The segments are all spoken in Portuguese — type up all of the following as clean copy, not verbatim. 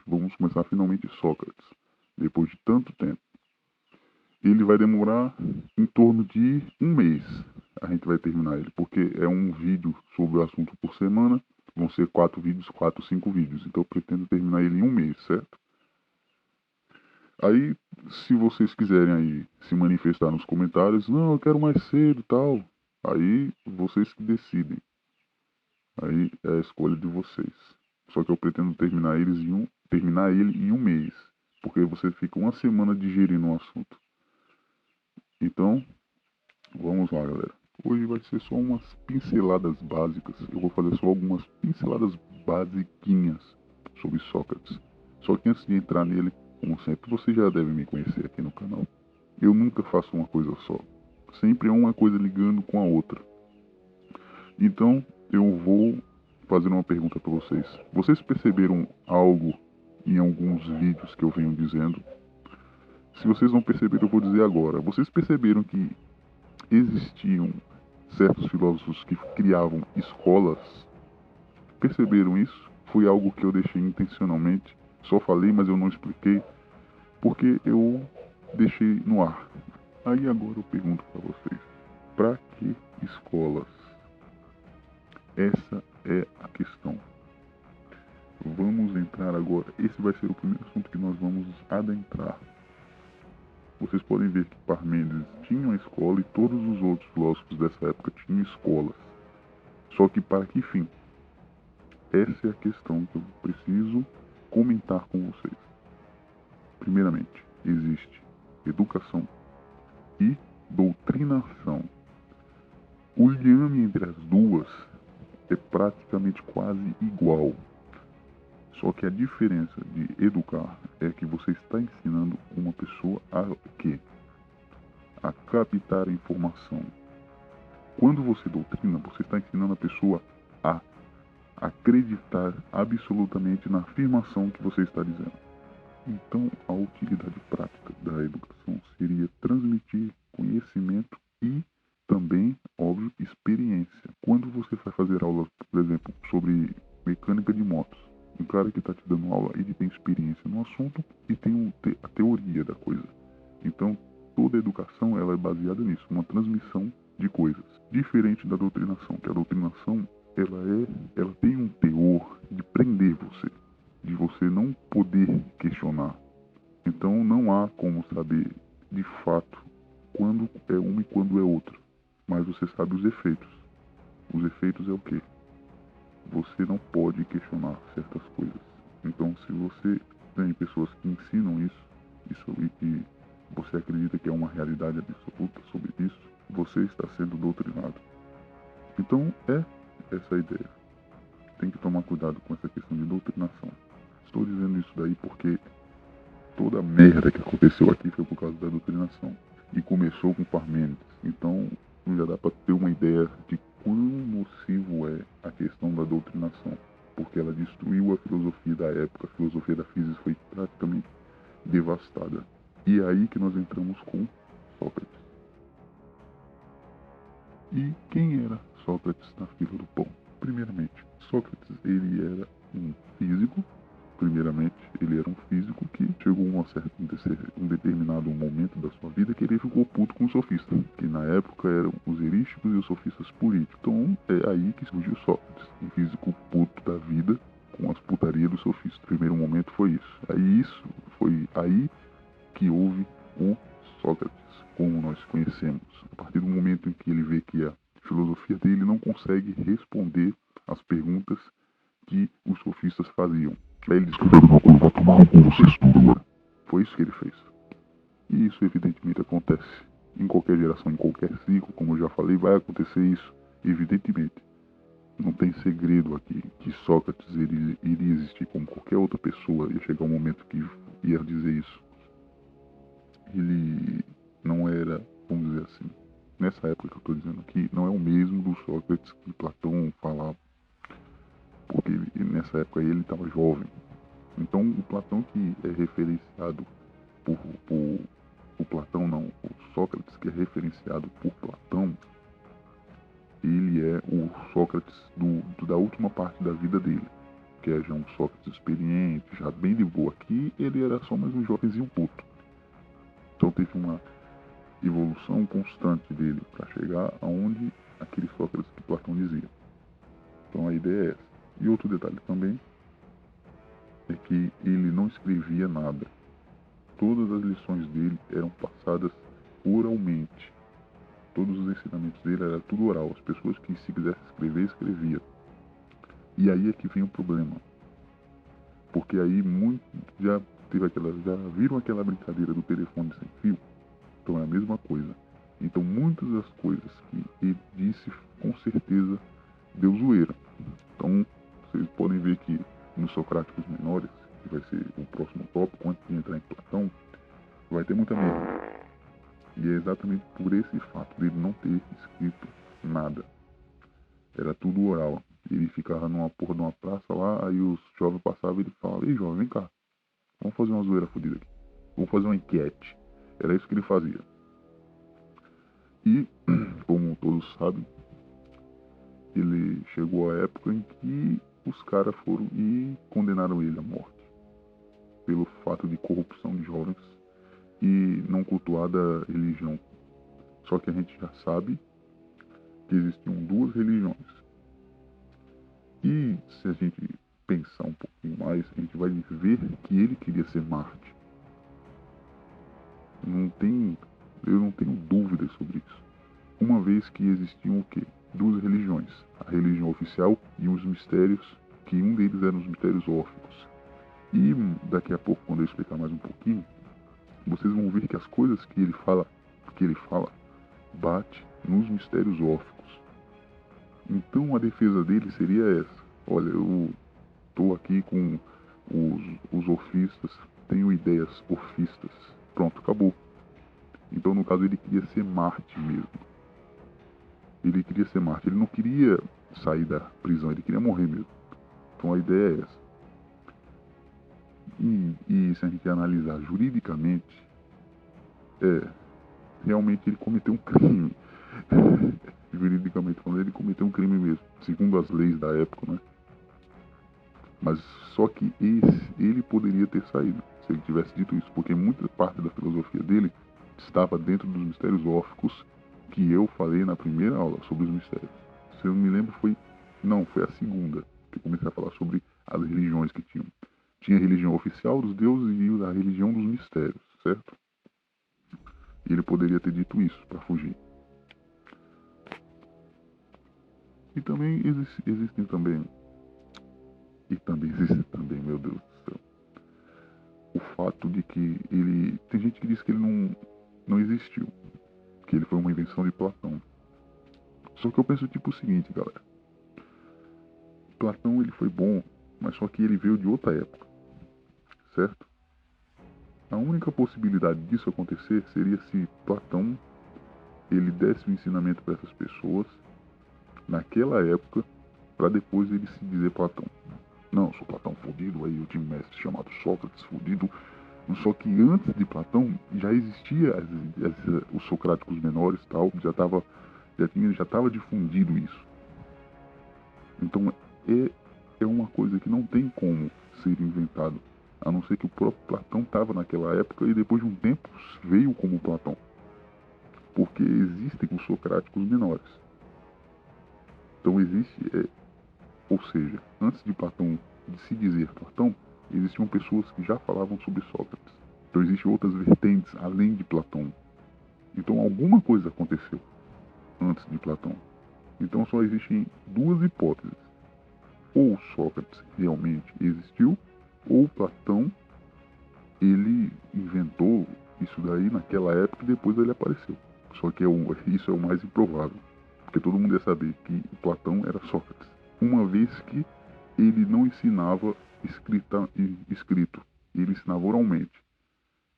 vamos começar finalmente Sócrates, depois de tanto tempo. Ele vai demorar em torno de um mês. A gente vai terminar ele, porque é um vídeo sobre o assunto por semana. Vão ser 4 vídeos, 4, 5 vídeos. Então eu pretendo terminar ele em um mês, certo? Aí, se vocês quiserem aí se manifestar nos comentários, não, eu quero mais cedo e tal. Aí vocês que decidem. Aí é a escolha de vocês. Só que eu pretendo terminar ele em um mês. Porque você fica uma semana digerindo o assunto. Então, vamos lá, galera. Hoje vai ser só umas pinceladas básicas. Eu vou fazer só algumas pinceladas basiquinhas sobre Sócrates. Só que antes de entrar nele, como sempre, você já deve me conhecer aqui no canal. Eu nunca faço uma coisa só. Sempre é uma coisa ligando com a outra. Então, eu vou fazer uma pergunta para vocês. Vocês perceberam algo em alguns vídeos que eu venho dizendo? Se vocês não perceberam, eu vou dizer agora. Vocês perceberam que existiam certos filósofos que criavam escolas? Perceberam isso? Foi algo que eu deixei intencionalmente. Só falei, mas eu não expliquei, porque eu deixei no ar. Aí agora eu pergunto para vocês: para que escolas? Essa é a questão. Vamos entrar agora. Esse vai ser o primeiro assunto que nós vamos adentrar. Vocês podem ver que Parmênides tinha uma escola e todos os outros filósofos dessa época tinham escolas. Só que para que fim? Essa é a questão que eu preciso comentar com vocês. Primeiramente, existe educação e doutrinação. O liame entre as duas é praticamente quase igual. Só que a diferença de educar é que você está ensinando uma pessoa a quê? A captar a informação. Quando você doutrina, você está ensinando a pessoa a acreditar absolutamente na afirmação que você está dizendo. Então, a utilidade prática da educação seria transmitir conhecimento e também, óbvio, experiência. Quando você vai fazer aula, por exemplo, sobre mecânica de motos, um cara que está te dando aula, ele tem experiência no assunto e tem a teoria da coisa. Então, toda a educação ela é baseada nisso, uma transmissão de coisas. Diferente da doutrinação, que a doutrinação ela tem um teor de prender você, de você não poder questionar. Então não há como saber de fato quando é uma e quando é outra. Mas você sabe os efeitos. Os efeitos é o quê? Você não pode questionar certas coisas. Então se você tem pessoas que ensinam isso e você acredita que é uma realidade absoluta sobre isso, você está sendo doutrinado. Então é essa a ideia. Tem que tomar cuidado com essa questão de doutrinação. Estou dizendo isso daí porque toda a merda que aconteceu aqui foi por causa da doutrinação. E começou com Parmênides. Então já dá para ter uma ideia de quão nocivo é a questão da doutrinação. Porque ela destruiu a filosofia da época. A filosofia da física foi praticamente devastada. E é aí que nós entramos com Sócrates. E quem era Sócrates na fila do pão? Primeiramente, Sócrates ele era um físico. Primeiramente, ele era um físico que chegou a um determinado momento da sua vida que ele ficou puto com os sofistas, que na época eram os erísticos e os sofistas políticos. Então é aí que surgiu Sócrates, um físico puto da vida com as putarias dos sofistas. O primeiro momento foi isso. Foi aí que houve o Sócrates, como nós conhecemos. A partir do momento em que ele vê que a filosofia dele não consegue responder às perguntas que os sofistas faziam. Aí ele disse: eu vou tomar um com vocês tudo agora. Foi isso que ele fez. E isso evidentemente acontece em qualquer geração, em qualquer ciclo, como eu já falei, vai acontecer isso, evidentemente. Não tem segredo aqui que Sócrates iria existir como qualquer outra pessoa, ia chegar um momento que ia dizer isso. Ele não era, vamos dizer assim, nessa época que eu estou dizendo aqui, não é o mesmo do Sócrates que Platão falava, porque nessa época ele estava jovem. Então o Platão que é referenciado por Platão, não, o Sócrates que é referenciado por Platão, ele é o Sócrates da última parte da vida dele. que é já um Sócrates experiente, já bem de boa. Aqui ele era só mais um jovenzinho puto. Então teve uma evolução constante dele para chegar aonde aquele Sócrates que Platão dizia. Então a ideia é essa. E outro detalhe também é que ele não escrevia nada. Todas as lições dele eram passadas oralmente. Todos os ensinamentos dele era tudo oral. As pessoas que se quisessem escrever, escrevia. E aí é que vem o problema. Porque aí já viram aquela brincadeira do telefone sem fio? Então é a mesma coisa. Então muitas das coisas que ele disse, com certeza, deu zoeira. Então vocês podem ver que nos Socráticos Menores, que vai ser o próximo tópico, antes de entrar em Platão, vai ter muita merda. E é exatamente por esse fato dele não ter escrito nada. Era tudo oral. Ele ficava numa porra de uma praça lá, aí os jovens passavam e ele falava: ei, jovem, vem cá, vamos fazer uma zoeira fodida aqui. Vamos fazer uma enquete. Era isso que ele fazia. E, como todos sabem, ele chegou à época em que os caras foram e condenaram ele à morte. Pelo fato de corrupção de jovens e não cultuada religião. Só que a gente já sabe que existiam duas religiões. E se a gente pensar um pouquinho mais, a gente vai ver que ele queria ser Marte. Eu não tenho dúvidas sobre isso. Uma vez que existiam o quê? Duas religiões. A religião oficial e os mistérios, que um deles eram os mistérios órficos. E daqui a pouco, quando eu explicar mais um pouquinho, vocês vão ver que as coisas que ele fala, bate nos mistérios órficos. Então a defesa dele seria essa: olha, eu estou aqui com os orfistas, tenho ideias orfistas. Pronto, acabou. Então no caso ele queria ser Marte mesmo. Ele queria ser Marte, ele não queria sair da prisão, ele queria morrer mesmo. Então a ideia é essa. E se a gente analisar juridicamente, realmente ele cometeu um crime. Juridicamente falando, ele cometeu um crime mesmo, segundo as leis da época, né? Mas só que ele poderia ter saído se ele tivesse dito isso, porque muita parte da filosofia dele estava dentro dos mistérios órficos que eu falei na primeira aula sobre os mistérios. Se eu me lembro, foi a segunda que eu comecei a falar sobre as religiões que tinham. Tinha a religião oficial dos deuses e a religião dos mistérios, certo? E ele poderia ter dito isso para fugir. E também existem também, meu Deus do céu, o fato de que tem gente que diz que ele não existiu, que ele foi uma invenção de Platão. Só que eu penso tipo o seguinte, galera. Platão ele foi bom, mas só que ele veio de outra época, certo? A única possibilidade disso acontecer seria se Platão ele desse um ensinamento para essas pessoas naquela época, para depois ele se dizer Platão. Não, eu sou Platão fudido, aí eu tinha um mestre chamado Sócrates fudido. Só que antes de Platão já existia os socráticos menores e tal, já estava difundido isso. Então é uma coisa que não tem como ser inventado, a não ser que o próprio Platão estava naquela época e depois de um tempo veio como Platão. Porque existem os socráticos menores. Então ou seja, antes de Platão, de se dizer Platão, existiam pessoas que já falavam sobre Sócrates. Então existem outras vertentes além de Platão. Então alguma coisa aconteceu antes de Platão. Então só existem duas hipóteses. Ou Sócrates realmente existiu, ou Platão ele inventou isso daí naquela época e depois ele apareceu. Só que isso é o mais improvável, porque todo mundo ia saber que Platão era Sócrates, uma vez que ele não ensinava escrito, ele ensinava oralmente.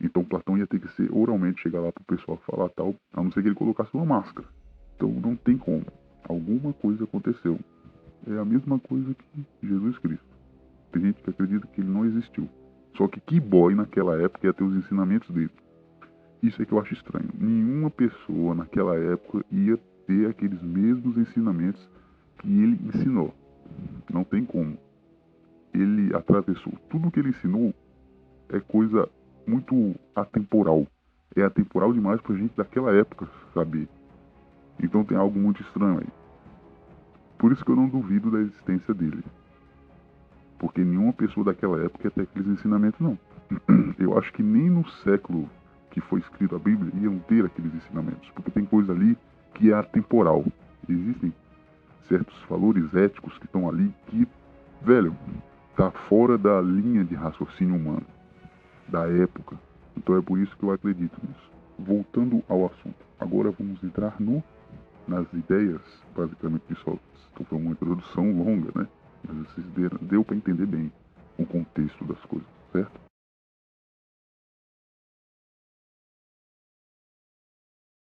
Então Platão ia ter que ser oralmente, chegar lá pro pessoal falar tal, a não ser que ele colocasse uma máscara. Então não tem como. Alguma coisa aconteceu. É a mesma coisa que Jesus Cristo. Tem gente que acredita que ele não existiu. Só que boy naquela época ia ter os ensinamentos dele. Isso é que eu acho estranho. Nenhuma pessoa naquela época ia ter aqueles mesmos ensinamentos que ele ensinou. Não tem como. ele atravessou. Tudo que ele ensinou é coisa muito atemporal. É atemporal demais pra gente daquela época saber. Então tem algo muito estranho aí. Por isso que eu não duvido da existência dele. Porque nenhuma pessoa daquela época ia ter aqueles ensinamentos, não. Eu acho que nem no século que foi escrito a Bíblia iam ter aqueles ensinamentos. Porque tem coisa ali que é atemporal. Existem certos valores éticos que estão ali que, velho, tá fora da linha de raciocínio humano, da época. Então é por isso que eu acredito nisso. Voltando ao assunto, agora vamos entrar nas ideias, basicamente, de Sócrates. Então foi uma introdução longa, né? Mas vocês deu para entender bem o contexto das coisas, certo?